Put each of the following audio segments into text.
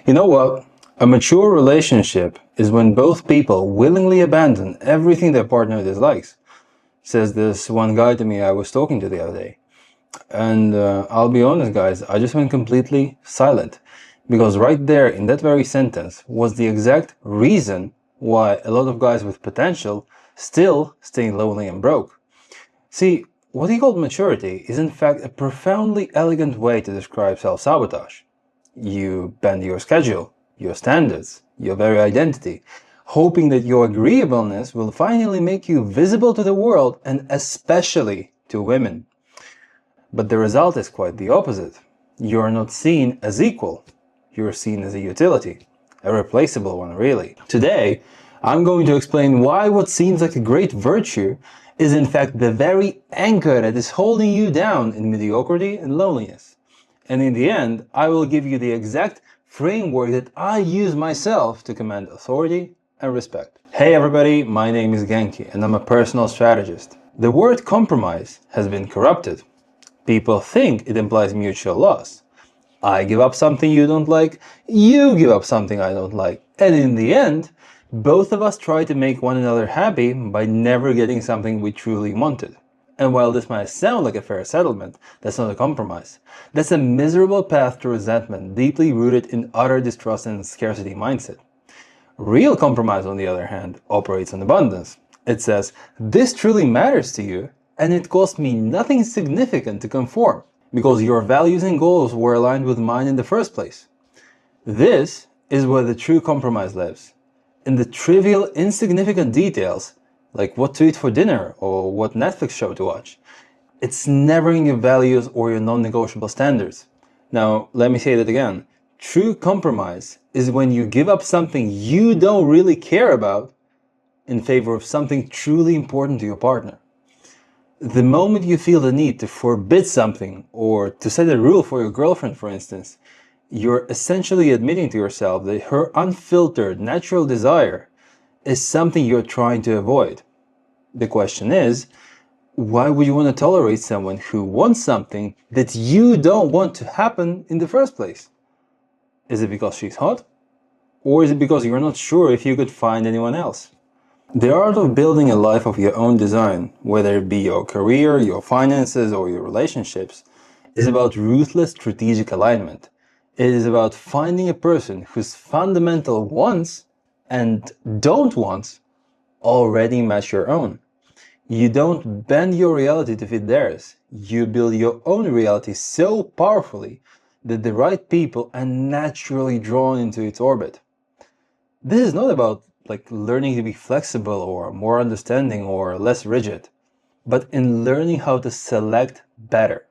You know what? A mature relationship is when both people willingly abandon everything their partner dislikes, says this one guy to me I was talking to the other day. And I'll be honest, guys, I just went completely silent because right there in that very sentence was the exact reason why a lot of guys with potential still stay lonely and broke. See, what he called maturity is in fact a profoundly elegant way to describe self-sabotage. You bend your schedule, your standards, your very identity, hoping that your agreeableness will finally make you visible to the world and especially to women. But the result is quite the opposite. You're not seen as equal. You're seen as a utility. A replaceable one, really. Today, I'm going to explain why what seems like a great virtue is in fact the very anchor that is holding you down in mediocrity and loneliness. And in the end, I will give you the exact framework that I use myself to command authority and respect. Hey everybody, my name is Genki and I'm a personal strategist. The word compromise has been corrupted. People think it implies mutual loss. I give up something you don't like, you give up something I don't like. And in the end, both of us try to make one another happy by never getting something we truly wanted. And while this might sound like a fair settlement, that's not a compromise. That's a miserable path to resentment, deeply rooted in utter distrust and scarcity mindset. Real compromise, on the other hand, operates on abundance. It says, this truly matters to you, and it cost me nothing significant to conform, because your values and goals were aligned with mine in the first place. This is where the true compromise lives. In the trivial, insignificant details, like what to eat for dinner or what Netflix show to watch. It's never in your values or your non-negotiable standards. Now, let me say that again. True compromise is when you give up something you don't really care about in favor of something truly important to your partner. The moment you feel the need to forbid something or to set a rule for your girlfriend, for instance, you're essentially admitting to yourself that her unfiltered, natural desire is something you're trying to avoid. The question is, why would you want to tolerate someone who wants something that you don't want to happen in the first place? Is it because she's hot? Or is it because you're not sure if you could find anyone else? The art of building a life of your own design, whether it be your career, your finances, or your relationships, is about ruthless strategic alignment. It is about finding a person whose fundamental wants and don't wants already match your own. You don't bend your reality to fit theirs. You build your own reality so powerfully that the right people are naturally drawn into its orbit. This is not about learning to be flexible or more understanding or less rigid, but in learning how to select better.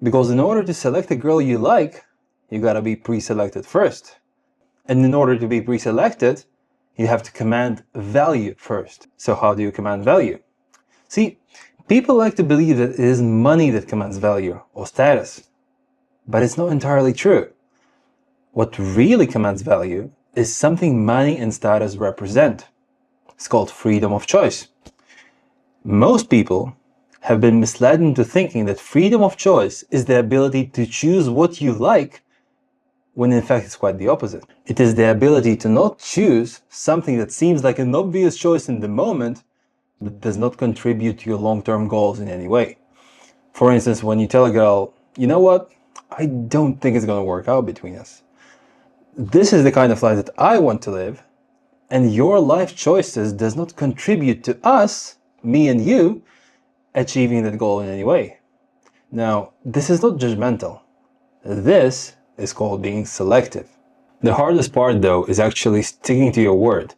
Because in order to select a girl you like, you gotta be pre-selected first. And in order to be pre-selected, you have to command value first. So how do you command value? See, people like to believe that it is money that commands value or status, but it's not entirely true. What really commands value is something money and status represent. It's called freedom of choice. Most people have been misled into thinking that freedom of choice is the ability to choose what you like, when in fact it's quite the opposite. It is the ability to not choose something that seems like an obvious choice in the moment, but does not contribute to your long-term goals in any way. For instance, when you tell a girl, you know what, I don't think it's going to work out between us. This is the kind of life that I want to live, and your life choices does not contribute to us, me and you, achieving that goal in any way. Now, this is not judgmental. This is called being selective. The hardest part, though, is actually sticking to your word,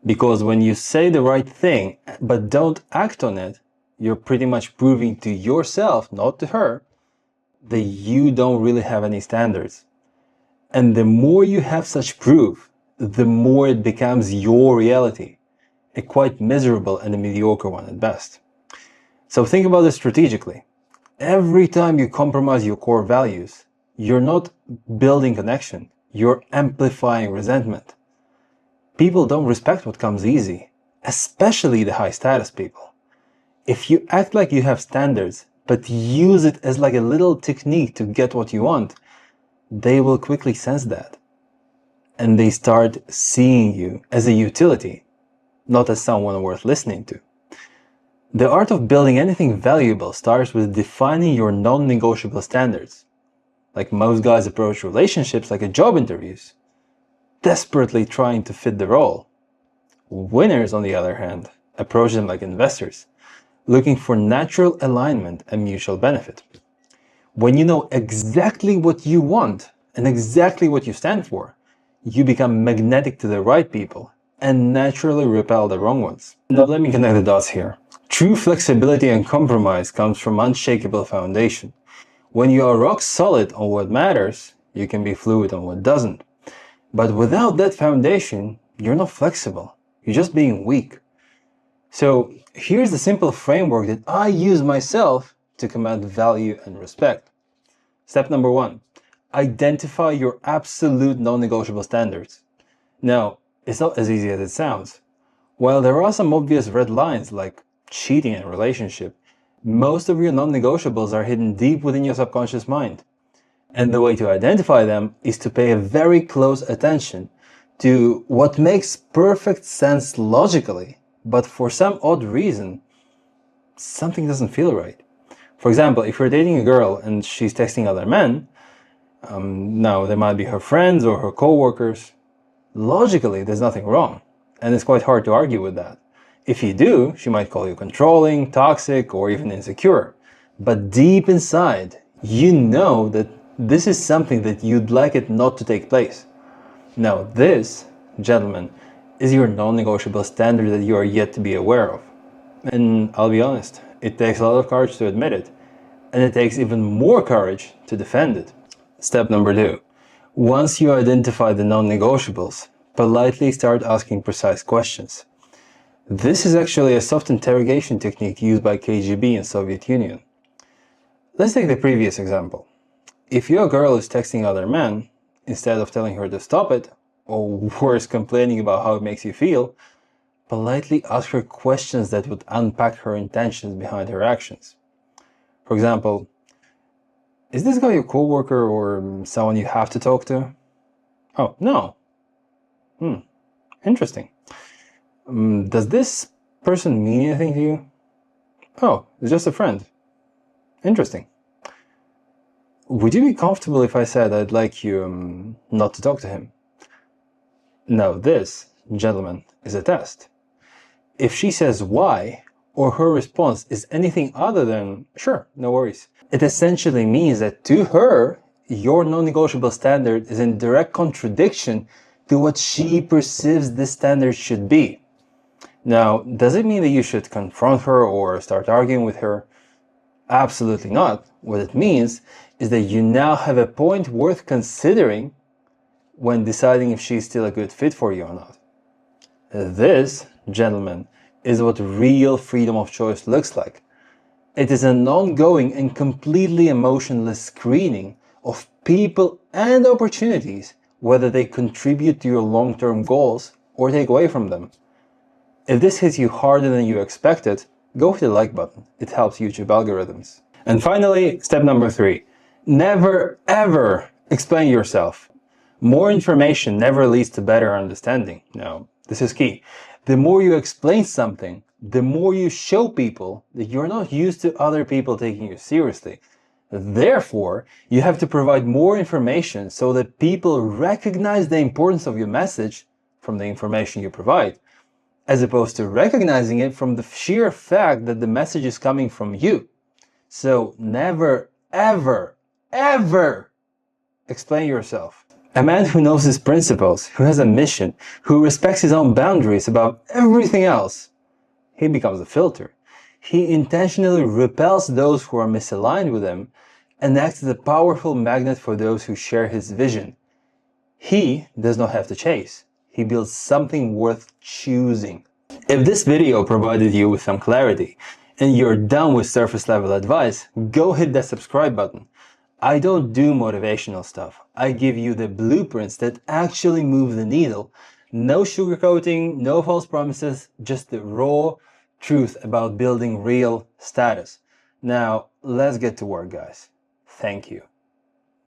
because when you say the right thing but don't act on it, you're pretty much proving to yourself, not to her, that you don't really have any standards. And the more you have such proof, the more it becomes your reality, a quite miserable and a mediocre one at best. So think about this strategically. Every time you compromise your core values, you're not building connection, you're amplifying resentment. People don't respect what comes easy, especially the high status people. If you act like you have standards, but use it as like a little technique to get what you want, they will quickly sense that. and they start seeing you as a utility, not as someone worth listening to. The art of building anything valuable starts with defining your non-negotiable standards. Like most guys approach relationships like a job interviews, desperately trying to fit the role. Winners, on the other hand, approach them like investors, looking for natural alignment and mutual benefit. When you know exactly what you want and exactly what you stand for, you become magnetic to the right people and naturally repel the wrong ones. Now let me connect the dots here. True flexibility and compromise comes from unshakable foundation. When you are rock solid on what matters, you can be fluid on what doesn't. But without that foundation, you're not flexible. You're just being weak. So here's the simple framework that I use myself to command value and respect. Step number 1, identify your absolute non-negotiable standards. Now, it's not as easy as it sounds. While there are some obvious red lines like cheating in a relationship, most of your non-negotiables are hidden deep within your subconscious mind. And the way to identify them is to pay a very close attention to what makes perfect sense logically, but for some odd reason, something doesn't feel right. For example, if you're dating a girl and she's texting other men, now they might be her friends or her co-workers, logically there's nothing wrong, and it's quite hard to argue with that. If you do, she might call you controlling, toxic, or even insecure. But deep inside, you know that this is something that you'd like it not to take place. Now this, gentlemen, is your non-negotiable standard that you are yet to be aware of. And I'll be honest, it takes a lot of courage to admit it, and it takes even more courage to defend it. Step number 2. Once you identify the non-negotiables, politely start asking precise questions. This is actually a soft interrogation technique used by KGB in Soviet Union. Let's take the previous example. If your girl is texting other men, instead of telling her to stop it, or worse, complaining about how it makes you feel, politely ask her questions that would unpack her intentions behind her actions. For example, is this guy your coworker or someone you have to talk to? Oh, no. Interesting. Does this person mean anything to you? Oh, it's just a friend. Interesting. Would you be comfortable if I said I'd like you not to talk to him? Now this, gentlemen, is a test. If she says why, or her response is anything other than, sure, no worries, it essentially means that to her, your non-negotiable standard is in direct contradiction to what she perceives this standard should be. Now, does it mean that you should confront her or start arguing with her? Absolutely not. What it means is that you now have a point worth considering when deciding if she's still a good fit for you or not. This, gentlemen, is what real freedom of choice looks like. It is an ongoing and completely emotionless screening of people and opportunities, whether they contribute to your long-term goals or take away from them. If this hits you harder than you expected, go hit the like button. It helps YouTube algorithms. And finally, step number 3. Never ever explain yourself. More information never leads to better understanding. Now, this is key. The more you explain something, the more you show people that you're not used to other people taking you seriously. Therefore, you have to provide more information so that people recognize the importance of your message from the information you provide, as opposed to recognizing it from the sheer fact that the message is coming from you. So never, ever, ever explain yourself. A man who knows his principles, who has a mission, who respects his own boundaries above everything else, he becomes a filter. He intentionally repels those who are misaligned with him and acts as a powerful magnet for those who share his vision. He does not have to chase. He builds something worth choosing. If this video provided you with some clarity and you're done with surface level advice, go hit that subscribe button. I don't do motivational stuff. I give you the blueprints that actually move the needle. No sugarcoating, no false promises, just the raw truth about building real status. Now, let's get to work, guys. Thank you.